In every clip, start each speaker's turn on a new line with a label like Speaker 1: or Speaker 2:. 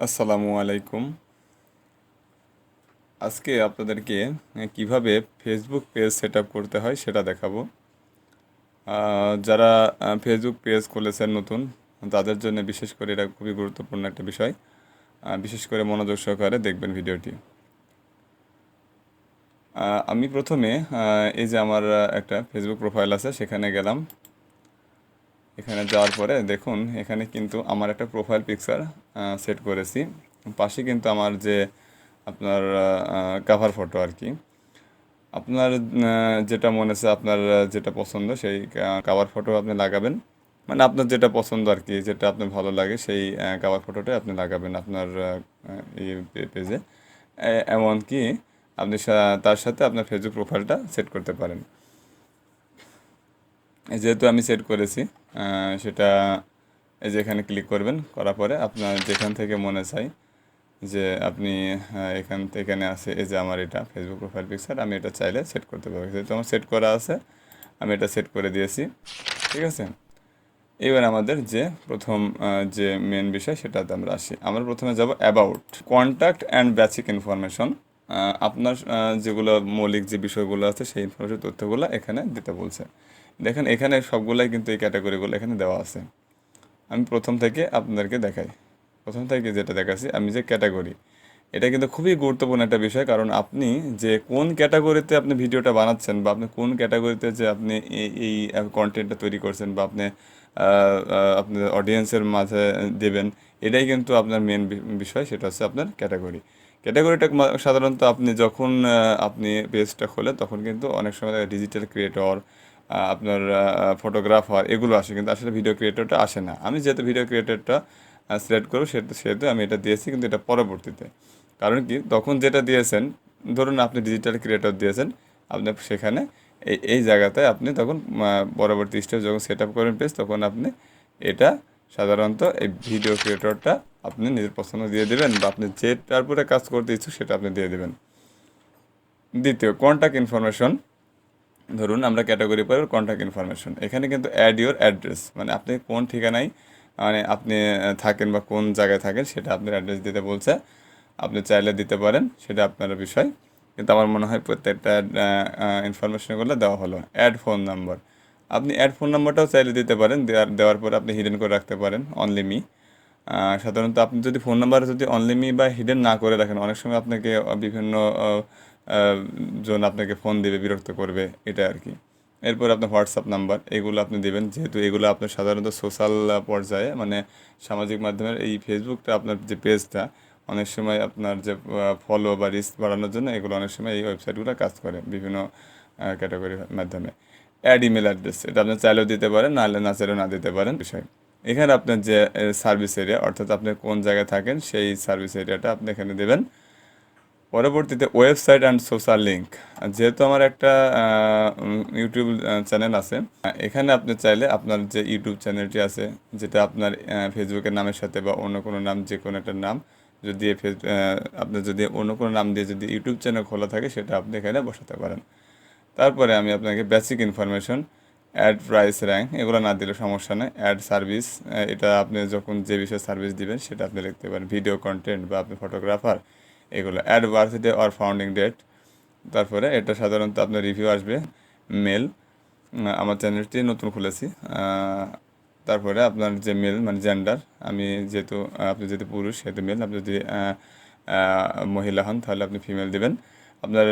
Speaker 1: আসসালামু আলাইকুম। আজকে আপনাদেরকে কিভাবে ফেসবুক পেজ সেট আপ করতে হয় সেটা দেখাবো। যারা ফেসবুক পেজ খুলেছেন নতুন, তাদের জন্য বিশেষ করে এটা খুবই গুরুত্বপূর্ণ একটা বিষয়। বিশেষ করে মনোযোগ সহকারে দেখবেন ভিডিওটি। আমি প্রথমে এই যে আমার একটা ফেসবুক প্রোফাইল আছে, সেখানে গেলাম। এখানে যাওয়ার পরে দেখুন, এখানে কিন্তু আমার একটা প্রোফাইল পিকচার সেট করেছি। পাশে কিন্তু আমার যে আপনার কাভার ফটো আর কি। আপনার যেটা মনে হচ্ছে, আপনার যেটা পছন্দ সেই কাভার ফটো আপনি লাগাবেন। মানে আপনার যেটা পছন্দ আর কি, যেটা আপনার ভালো লাগে সেই কাভার ফটোটাই আপনি লাগাবেন আপনার এই পেজে। এমনকি আপনি তার সাথে আপনার ফেসবুক প্রোফাইলটা সেট করতে পারেন। যেহেতু আমি সেট করেছি, সেটা এই যে এখানে ক্লিক করবেন। করার পরে আপনার যেখান থেকে মনে চাই যে আপনি এখান থেকে এখানে আছে, এই যে আমার এটা ফেসবুক প্রোফাইল পিকচার, আমি এটা চাইলে সেট করতে পারবো। যেহেতু আমার সেট করা আছে, আমি এটা সেট করে দিয়েছি। ঠিক আছে, এবার আমাদের যে প্রথম যে মেন বিষয় সেটাতে আমরা আসি। আমরা প্রথমে যাব about contact and basic information. আপনার যেগুলো মৌলিক যে বিষয়গুলো আছে সেই ইনফরমেশন তথ্যগুলো এখানে দিতে বলছে। দেখেন এখানে সবগুলাই কিন্তু এই ক্যাটাগরিগুলো এখানে দেওয়া আছে। আমি প্রথম থেকে আপনাদেরকে দেখাই। প্রথম থেকে যেটা দেখাচ্ছি, আমি যে ক্যাটাগরি, এটা কিন্তু খুবই গুরুত্বপূর্ণ একটা বিষয়। কারণ আপনি যে কোন ক্যাটাগরিতে আপনি ভিডিওটা বানাচ্ছেন, বা আপনি কোন ক্যাটাগরিতে যে আপনি এই কন্টেন্টটা তৈরি করছেন, বা আপনি আপনার অডিয়েন্সের মাঝে দেবেন, এটাই কিন্তু আপনার মেন বিষয়। সেটা হচ্ছে আপনার ক্যাটাগরি। ক্যাটাগরিটা সাধারণত আপনি যখন আপনি পেজটা খোলেন, তখন কিন্তু অনেক সময় ডিজিটাল ক্রিয়েটর, আপনার ফটোগ্রাফার এগুলো আসে, কিন্তু আসলে ভিডিও ক্রিয়েটরটা আসে না। আমি যেহেতু ভিডিও ক্রিয়েটরটা সিলেক্ট করবো, সেহেতু আমি এটা দিয়েছি, কিন্তু এটা পরবর্তীতে। কারণ কি, তখন যেটা দিয়েছেন, ধরুন আপনি ডিজিটাল ক্রিয়েটর দিয়েছেন, আপনি সেখানে এই জায়গাতে আপনি তখন পরবর্তী স্টেপ যখন সেট আপ করবেন পেজ, তখন আপনি এটা সাধারণত এই ভিডিও ক্রিয়েটরটা আপনি নিজের পছন্দ দিয়ে দেবেন, বা আপনি যেটার উপরে কাজ করতে ইচ্ছুক সেটা আপনি দিয়ে দেবেন। দ্বিতীয়, কন্ট্যাক্ট ইনফরমেশন। ধরুন আমরা ক্যাটাগরি পরে কন্ট্যাক্ট ইনফরমেশন, এখানে কিন্তু অ্যাড ইউর অ্যাড্রেস, মানে আপনি কোন ঠিকানায় মানে আপনি থাকেন বা কোন জায়গায় থাকেন সেটা আপনার অ্যাড্রেস দিতে বলছে। আপনি চাইলে দিতে পারেন, সেটা আপনার বিষয়। কিন্তু আমার মনে হয় প্রত্যেকটা ইনফরমেশনগুলো দেওয়া হলো। অ্যাড ফোন নাম্বার, আপনি অ্যাড ফোন নাম্বারটাও চাইলে দিতে পারেন। দেওয়ার পরে আপনি হিডেন করে রাখতে পারেন অনলি মি। সাধারণত আপনি যদি ফোন নাম্বার যদি অনলি মি বা হিডেন না করে রাখেন, অনেক সময় আপনাকে বিভিন্ন আহ, জন আপনাকে ফোন দিবে, বিরক্ত করবে, এটা আর কি। এরপর আপনার হোয়াটসঅ্যাপ নাম্বার, এগুলো আপনি দেবেন। যেহেতু এগুলো আপনার সাধারণত সোশ্যাল পর্যায়ে, মানে সামাজিক মাধ্যমের এই ফেসবুকটা আপনার যে পেজটা, অনেক সময় আপনার যে ফলো বা রিচ বাড়ানোর জন্য এগুলো অনেক সময় এই ওয়েবসাইটগুলো কাজ করে বিভিন্ন ক্যাটাগরির মাধ্যমে। অ্যাড ইমেল অ্যাড্রেস, এটা আপনি চাইলেও দিতে পারেন, নাহলে না চাইলেও না দিতে পারেন বিষয়। এখানে আপনার যে সার্ভিস এরিয়া, অর্থাৎ আপনি কোন জায়গায় থাকেন সেই সার্ভিস এরিয়াটা আপনি এখানে দেবেন। পরবর্তীতে ওয়েবসাইট অ্যান্ড সোশ্যাল লিঙ্ক, যেহেতু আমার একটা ইউটিউব চ্যানেল আছে, এখানে আপনি চাইলে আপনার যে ইউটিউব চ্যানেলটি আছে, যেটা আপনার ফেসবুকের নামের সাথে বা অন্য কোনো নাম, যে কোনো একটা নাম যদি আপনার যদি অন্য কোনো নাম দিয়ে যদি ইউটিউব চ্যানেল খোলা থাকে, সেটা আপনি এখানে বসাতে পারেন। তারপরে আমি আপনাকে basic information, add price rank, এগুলো না দিলে সমস্যা নেই। অ্যাড সার্ভিস, এটা আপনি যখন যে বিষয়ে সার্ভিস দিবেন সেটা আপনি লিখতে পারেন। ভিডিও কন্টেন্ট বা আপনি ফটোগ্রাফার, এগুলো। Add birthday or founding date, তারপরে এটা সাধারণত আপনার রিভিউ আসবে মেল। আমার চ্যানেলটি নতুন খুলেছি। তারপরে আপনার যে মেল মানে জেন্ডার, আমি যেহেতু আপনি যদি পুরুষ সেহেতু মেল, আপনি যদি মহিলা হন তাহলে আপনি ফিমেল দিবেন। আপনার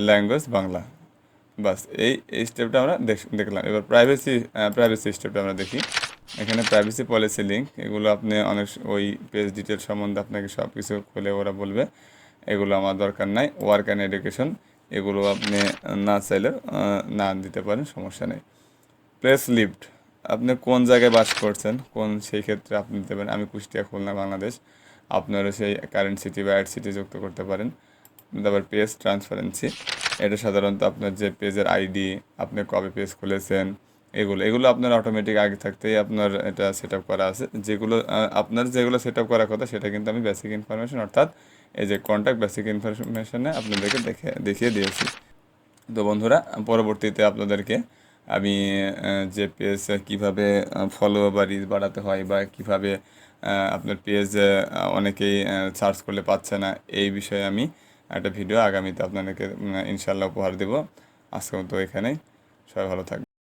Speaker 1: ল্যাঙ্গুয়েজ বাংলা। বাস, এই স্টেপটা আমরা দেখলাম। এবার প্রাইভেসি স্টেপটা আমরা দেখি। এখানে প্রাইভেসি পলিসি লিঙ্ক, এগুলো আপনি অনেক ওই পেজ ডিটেল সম্বন্ধে আপনাকে সব কিছু খুলে ওরা বলবে, এগুলো আমার দরকার নাই। ওয়ার্ক অ্যান্ড এডুকেশন, এগুলো আপনি না চাইলে না দিতে পারেন, সমস্যা নেই। প্লেস লিভড, আপনি কোন জায়গায় বাস করছেন, সেই ক্ষেত্রে আপনি দেবেন। আমি কুষ্টিয়া, খুলনা, বাংলাদেশ। আপনারও সেই কারেন্ট সিটি বা অ্যাড সিটি যুক্ত করতে পারেন। তারপর পেজ ট্রান্সপারেন্সি, এটা সাধারণত আপনার যে পেজের আইডি, আপনি কবে পেজ খুলেছেন, এগুলো আপনার অটোমেটিক আগে থাকতেই আপনার এটা সেট আপ করা আছে। যেগুলো আপনার যেগুলো সেট আপ করার কথা, সেটা কিন্তু আমি বেসিক ইনফরমেশন, অর্থাৎ এই যে কন্ট্যাক্ট বেসিক ইনফরমেশনে আপনাদেরকে দেখিয়ে দিয়েছি। তো বন্ধুরা, পরবর্তীতে আপনাদেরকে আমি যে পেজ কীভাবে ফলো বা রিচ বাড়াতে হয়, বা কীভাবে আপনার পেজ অনেকেই সার্চ করলে পাচ্ছে না, এই বিষয়ে আমি একটা ভিডিও আগামীতে আপনাদেরকে ইনশাল্লাহ উপহার দেব। আজকের মতো এখানেই, সবাই ভালো থাকবেন।